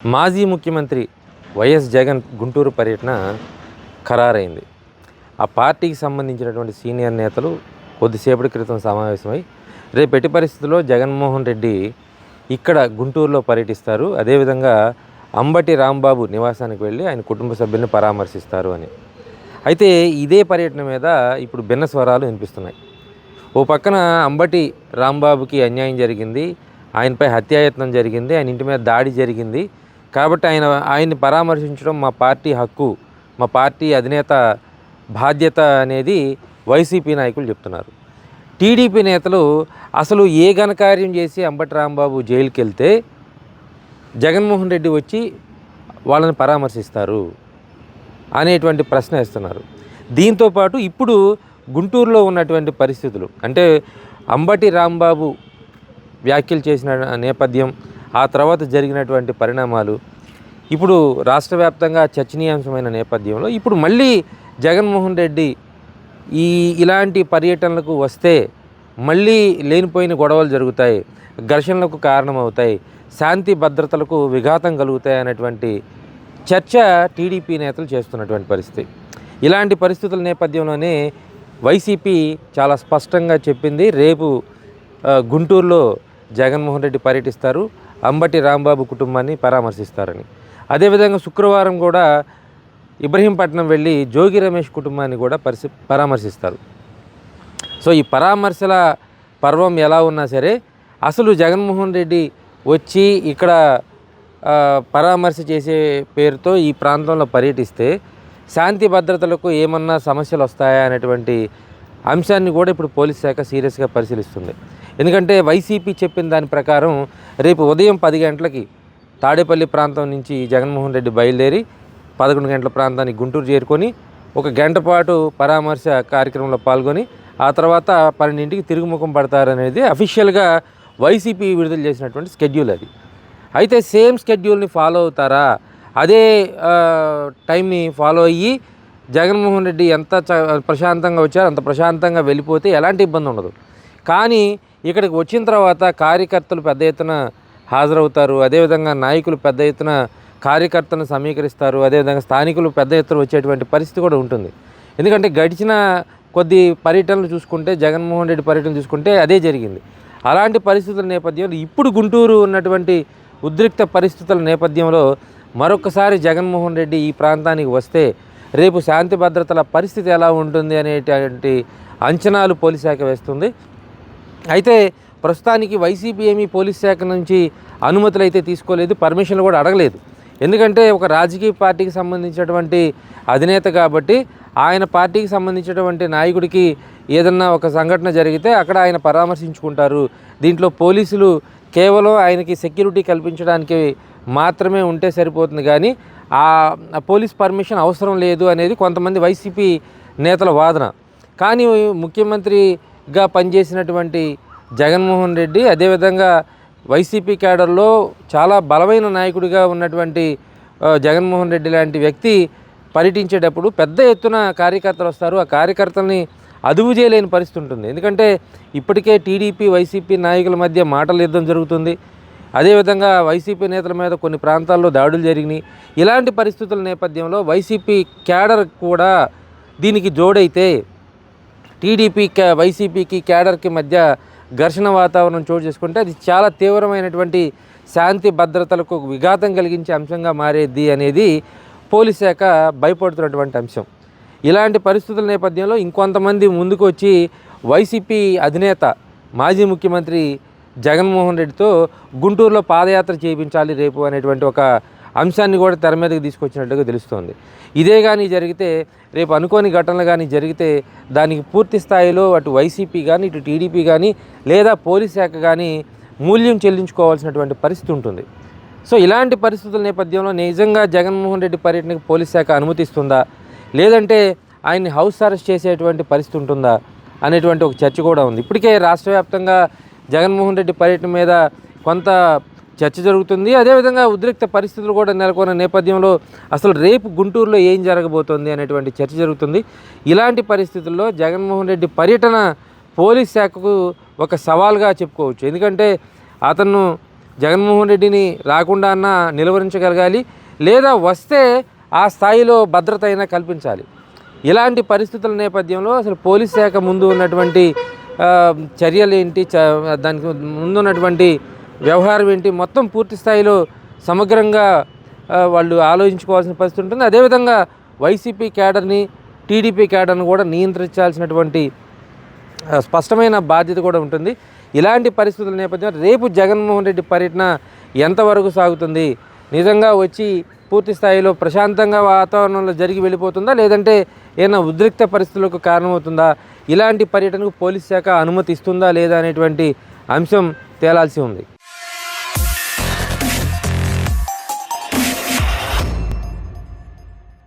మాజీ ముఖ్యమంత్రి వైఎస్ జగన్ గుంటూరు పర్యటన ఖరారైంది. ఆ పార్టీకి సంబంధించినటువంటి సీనియర్ నేతలు కొద్దిసేపటి క్రితం సమావేశమై రేపు ఎట్టి పరిస్థితుల్లో జగన్మోహన్ రెడ్డి ఇక్కడ గుంటూరులో పర్యటిస్తారు, అదేవిధంగా అంబటి రాంబాబు నివాసానికి వెళ్ళి ఆయన కుటుంబ సభ్యుల్ని పరామర్శిస్తారు అని. అయితే ఇదే పర్యటన మీద ఇప్పుడు భిన్న స్వరాలు వినిపిస్తున్నాయి. ఓ పక్కన అంబటి రాంబాబుకి అన్యాయం జరిగింది, ఆయనపై హత్యాయత్నం జరిగింది, ఆయన ఇంటి మీద దాడి జరిగింది కాబట్టి ఆయన్ని పరామర్శించడం మా పార్టీ హక్కు, మా పార్టీ అధినేత బాధ్యత అనేది వైసీపీ నాయకులు చెప్తున్నారు. టీడీపీ నేతలు అసలు ఏ ఘనకార్యం చేసి అంబటి రాంబాబు జైలుకి వెళ్తే జగన్మోహన్ రెడ్డి వచ్చి వాళ్ళని పరామర్శిస్తారు అనేటువంటి ప్రశ్న వేస్తున్నారు. దీంతోపాటు ఇప్పుడు గుంటూరులో ఉన్నటువంటి పరిస్థితులు, అంటే అంబటి రాంబాబు వ్యాఖ్యలు చేసిన నేపథ్యం, ఆ తర్వాత జరిగినటువంటి పరిణామాలు ఇప్పుడు రాష్ట్ర వ్యాప్తంగా చర్చనీయాంశమైన నేపథ్యంలో ఇప్పుడు మళ్ళీ జగన్మోహన్ రెడ్డి ఇలాంటి పర్యటనలకు వస్తే మళ్ళీ లేనిపోయిన గొడవలు జరుగుతాయి, ఘర్షణలకు కారణమవుతాయి, శాంతి భద్రతలకు విఘాతం కలుగుతాయి అనేటువంటి చర్చ టీడీపీ నేతలు చేస్తున్నటువంటి పరిస్థితి. ఇలాంటి పరిస్థితుల నేపథ్యంలోనే వైసీపీ చాలా స్పష్టంగా చెప్పింది, రేపు గుంటూరులో జగన్మోహన్ రెడ్డి పర్యటిస్తారు, అంబటి రాంబాబు కుటుంబాన్ని పరామర్శిస్తారని. అదేవిధంగా శుక్రవారం కూడా ఇబ్రహీంపట్నం వెళ్ళి జోగి రమేష్ కుటుంబాన్ని కూడా పరామర్శిస్తారు. సో ఈ పరామర్శల పర్వం ఎలా ఉన్నా సరే అసలు జగన్మోహన్ రెడ్డి వచ్చి ఇక్కడ పరామర్శ చేసే పేరుతో ఈ ప్రాంతంలో పర్యటిస్తే శాంతి భద్రతలకు ఏమన్నా సమస్యలు వస్తాయా అనేటువంటి అంశాన్ని కూడా ఇప్పుడు పోలీస్ శాఖ సీరియస్గా పరిశీలిస్తుంది. ఎందుకంటే వైసీపీ చెప్పిన దాని ప్రకారం రేపు ఉదయం 10 గంటలకి తాడేపల్లి ప్రాంతం నుంచి జగన్మోహన్ రెడ్డి బయలుదేరి 11 గంటల ప్రాంతానికి గుంటూరు చేరుకొని 1 గంట పాటు పరామర్శ కార్యక్రమంలో పాల్గొని ఆ తర్వాత 12ంటికి తిరుగుముఖం పడతారనేది అఫీషియల్గా వైసీపీ విడుదల చేసినటువంటి స్కెడ్యూల్ అది. అయితే సేమ్ స్కెడ్యూల్ని ఫాలో అవుతారా, అదే టైంని ఫాలో అయ్యి జగన్మోహన్ రెడ్డి ఎంత ప్రశాంతంగా వచ్చారో అంత ప్రశాంతంగా వెళ్ళిపోతే ఎలాంటి ఇబ్బంది ఉండదు. కానీ ఇక్కడికి వచ్చిన తర్వాత కార్యకర్తలు పెద్ద ఎత్తున హాజరవుతారు, అదేవిధంగా నాయకులు పెద్ద ఎత్తున కార్యకర్తలను సమీకరిస్తారు, అదేవిధంగా స్థానికులు పెద్ద ఎత్తున వచ్చేటువంటి పరిస్థితి కూడా ఉంటుంది. ఎందుకంటే గడిచిన కొద్ది పర్యటనలు చూసుకుంటే, జగన్మోహన్ రెడ్డి పర్యటన చూసుకుంటే అదే జరిగింది. అలాంటి పరిస్థితుల నేపథ్యంలో ఇప్పుడు గుంటూరు ఉన్నటువంటి ఉద్రిక్త పరిస్థితుల నేపథ్యంలో మరొకసారి జగన్మోహన్ రెడ్డి ఈ ప్రాంతానికి వస్తే రేపు శాంతి భద్రతల పరిస్థితి ఎలా ఉంటుంది అనేటువంటి అంచనాలు పోలీస్ శాఖ వేస్తుంది. అయితే ప్రస్తుతానికి వైసీపీ ఏమీ పోలీస్ శాఖ నుంచి అనుమతులు అయితే తీసుకోలేదు, పర్మిషన్లు కూడా అడగలేదు. ఎందుకంటే ఒక రాజకీయ పార్టీకి సంబంధించినటువంటి అధినేత కాబట్టి ఆయన పార్టీకి సంబంధించినటువంటి నాయకుడికి ఏదన్నా ఒక సంఘటన జరిగితే అక్కడ ఆయన పరామర్శించుకుంటారు. దీంట్లో పోలీసులు కేవలం ఆయనకి సెక్యూరిటీ కల్పించడానికి మాత్రమే ఉంటే సరిపోతుంది, కానీ ఆ పోలీస్ పర్మిషన్ అవసరం లేదు అనేది కొంతమంది వైసీపీ నేతల వాదన. కానీ ముఖ్యమంత్రిగా పనిచేసినటువంటి జగన్మోహన్ రెడ్డి, అదేవిధంగా వైసీపీ క్యాడర్లో చాలా బలమైన నాయకుడిగా ఉన్నటువంటి జగన్మోహన్ రెడ్డి లాంటి వ్యక్తి పర్యటించేటప్పుడు పెద్ద ఎత్తున కార్యకర్తలు వస్తారు, ఆ కార్యకర్తల్ని అదుపు చేయలేని పరిస్థితి ఉంటుంది. ఎందుకంటే ఇప్పటికే టీడీపీ వైసీపీ నాయకుల మధ్య మాటల యుద్ధం జరుగుతుంది, అదేవిధంగా వైసీపీ నేతల మీద కొన్ని ప్రాంతాల్లో దాడులు జరిగినాయి. ఇలాంటి పరిస్థితుల నేపథ్యంలో వైసీపీ క్యాడర్ కూడా దీనికి జోడైతే వైసీపీకి క్యాడర్కి మధ్య ఘర్షణ వాతావరణం చోటు చేసుకుంటే అది చాలా తీవ్రమైనటువంటి శాంతి భద్రతలకు విఘాతం కలిగించే అంశంగా మారేది అనేది పోలీస్ శాఖ భయపడుతున్నటువంటి అంశం. ఇలాంటి పరిస్థితుల నేపథ్యంలో ఇంకొంతమంది ముందుకు వచ్చి వైసీపీ అధినేత మాజీ ముఖ్యమంత్రి జగన్మోహన్ రెడ్డితో గుంటూరులో పాదయాత్ర చేయించాలి రేపు అనేటువంటి ఒక అంశాన్ని కూడా తెర మీదకి తీసుకొచ్చినట్టుగా తెలుస్తోంది. ఇదే కానీ జరిగితే, రేపు అనుకోని ఘటనలు కానీ జరిగితే దానికి పూర్తి స్థాయిలో అటు వైసీపీ కానీ ఇటు టీడీపీ కానీ లేదా పోలీస్ శాఖ కానీ మూల్యం చెల్లించుకోవాల్సినటువంటి పరిస్థితి ఉంటుంది. సో ఇలాంటి పరిస్థితుల నేపథ్యంలో నిజంగా జగన్మోహన్ రెడ్డి పర్యటనకు పోలీస్ శాఖ అనుమతిస్తుందా, లేదంటే ఆయన్ని హౌస్ అరెస్ట్ చేసేటువంటి పరిస్థితి ఉంటుందా అనేటువంటి ఒక చర్చ కూడా ఉంది. ఇప్పటికే రాష్ట్ర వ్యాప్తంగా జగన్మోహన్ రెడ్డి పర్యటన మీద కొంత చర్చ జరుగుతుంది, అదేవిధంగా ఉద్రిక్త పరిస్థితులు కూడా నెలకొన్న నేపథ్యంలో అసలు రేపు గుంటూరులో ఏం జరగబోతోంది అనేటువంటి చర్చ జరుగుతుంది. ఇలాంటి పరిస్థితుల్లో జగన్మోహన్ రెడ్డి పర్యటన పోలీస్ శాఖకు ఒక సవాల్గా చెప్పుకోవచ్చు. ఎందుకంటే అతను జగన్మోహన్ రెడ్డిని రాకుండా అన్నా నిలువరించగలగాలి, లేదా వస్తే ఆ స్థాయిలో భద్రత అయినా కల్పించాలి. ఇలాంటి పరిస్థితుల నేపథ్యంలో అసలు పోలీస్ శాఖ ముందు ఉన్నటువంటి చర్యలు ఏంటి, దానికి ముందున్నటువంటి వ్యవహారం ఏంటి, మొత్తం పూర్తి స్థాయిలో సమగ్రంగా వాళ్ళు ఆలోచించుకోవాల్సిన పరిస్థితి ఉంటుంది. అదేవిధంగా వైసీపీ క్యాడర్ని, టీడీపీ క్యాడర్ని కూడా నియంత్రించాల్సినటువంటి స్పష్టమైన బాధ్యత కూడా ఉంటుంది. ఇలాంటి పరిస్థితుల నేపథ్యంలో రేపు జగన్మోహన్ రెడ్డి పర్యటన ఎంతవరకు సాగుతుంది, నిజంగా వచ్చి పూర్తి స్థాయిలో ప్రశాంతంగా వాతావరణంలో జరిగి వెళ్ళిపోతుందా, లేదంటే ఏమైనా ఉద్రిక్త పరిస్థితులకు కారణమవుతుందా, ఇలాంటి పర్యటనకు పోలీస్ శాఖ అనుమతి ఇస్తుందా లేదా అనేటువంటి అంశం తేలాల్సి ఉంది.